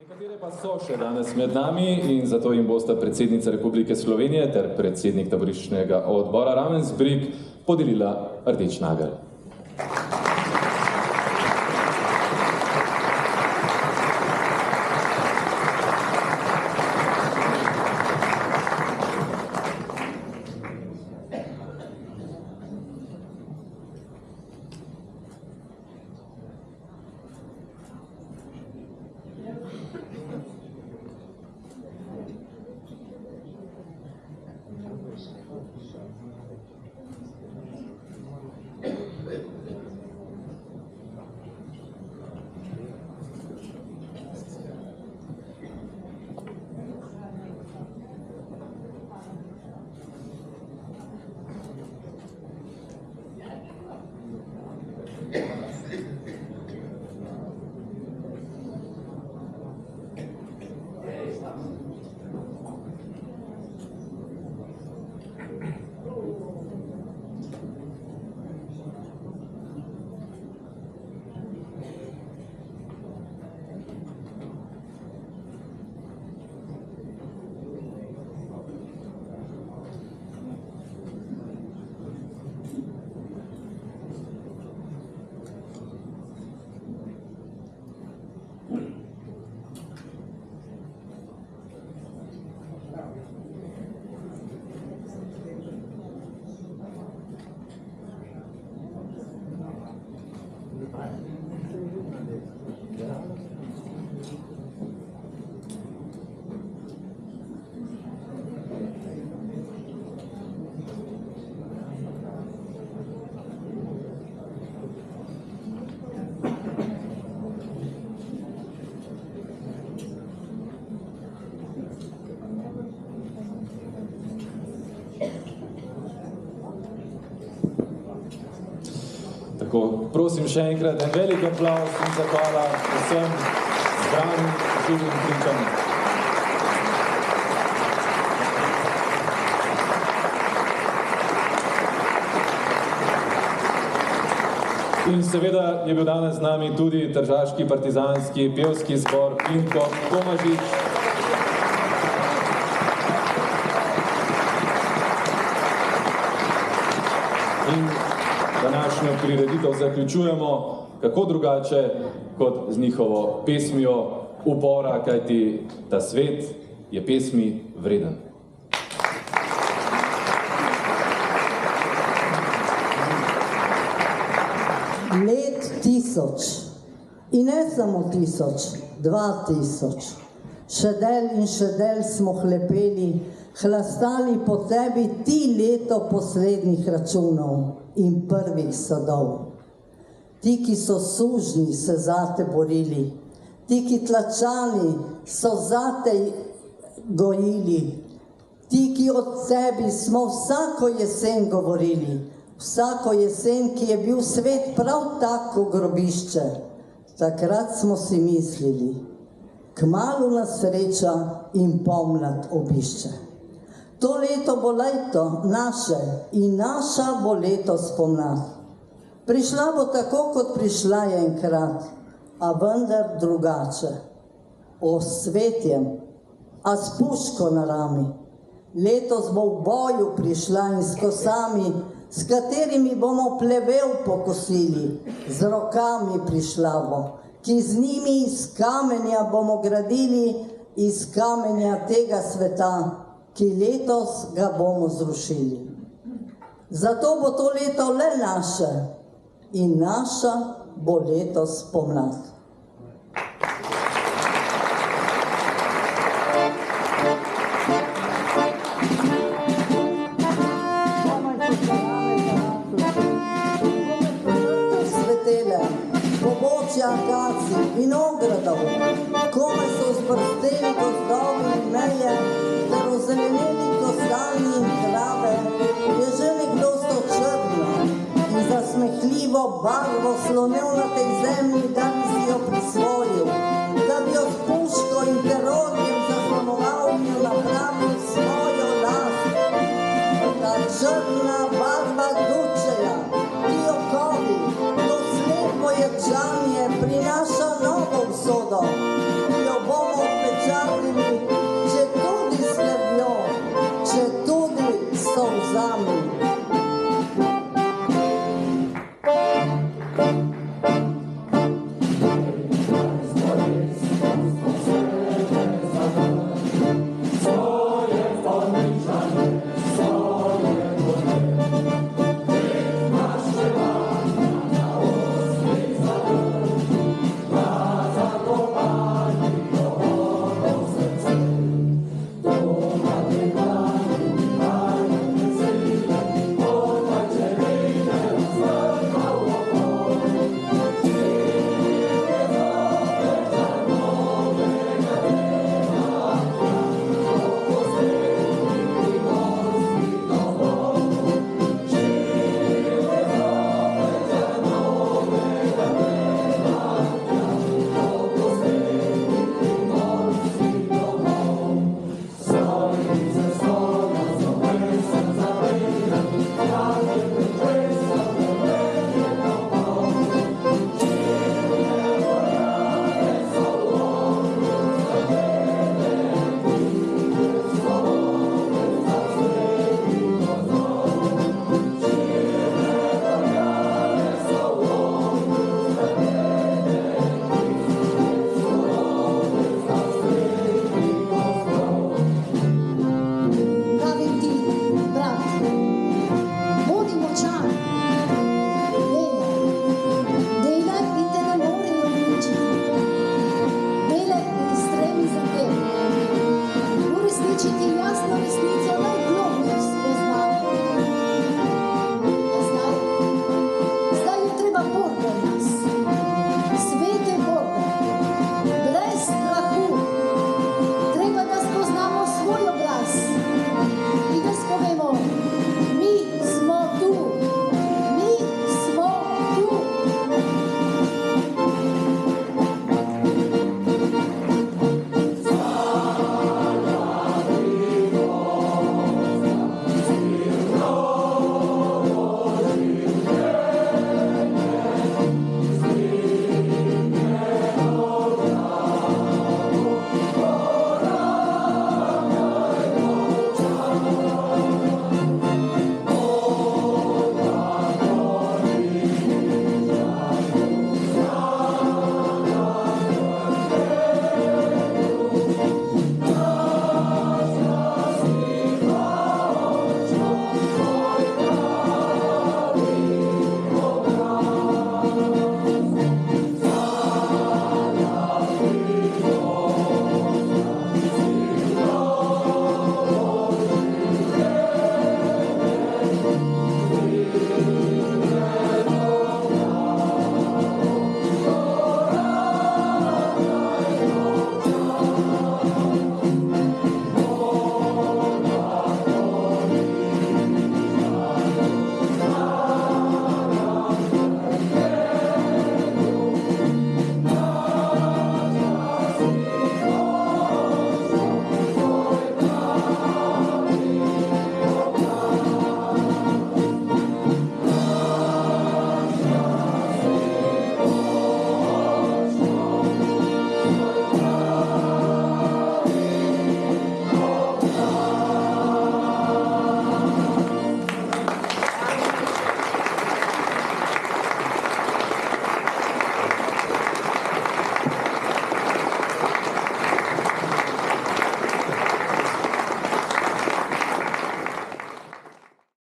Nekatere pa so še danes med nami in zato jim bosta predsednica Republike Slovenije ter predsednik taboriščnega odbora Ravensbrück podelila rdeč nagelj. Tako, prosim še enkrat en velik aplavz in zahvala vsem zbranim živim pričam. In seveda je bil danes z nami tudi tržaški partizanski pevski zbor Vinko Tomažič. In današnjo prireditev zaključujemo kako drugače kot z njihovo pesmijo upora, kajti ta svet je pesmi vreden. Let 1000 in ne samo 1000, 2000. Še del smo hlepeli, hlastali po tebi ti leto poslednjih računov in prvih sadov. Ti, ki so sužni, se zate borili, ti, ki tlačani, so zate gojili, ti, ki od tebi smo vsako jesen govorili, vsako jesen, ki je bil svet prav tako grobišče, takrat smo si mislili, kmalu nas sreča in pomlad obišče. To leto bo leto naše in naša bo leto spomlad. Prišla bo tako, kot prišla je enkrat, a vendar drugače. Osvetjem, a s puško na rami. Letos bo v boju prišla in s kosami, s katerimi bomo plevel pokosili, z rokami prišla bo, ki z njimi iz kamenja bomo gradili, iz kamenja tega sveta, ki letos ga bomo zrušili. Zato bo to leto le naše in naša bo letos pomlad. Svetele, pobočja akacij, vinogradov, komaj so zbrsteli gozdovi in meje, ter ozeleneli gostalni in trave, je že nekdo sto črno in zasmehljivo barvo slonel na tej zemlji, da bi si jo prisvojil, da bi jo s puško in terorjem zaznamoval in jo napravil svojo last. Ta črna barva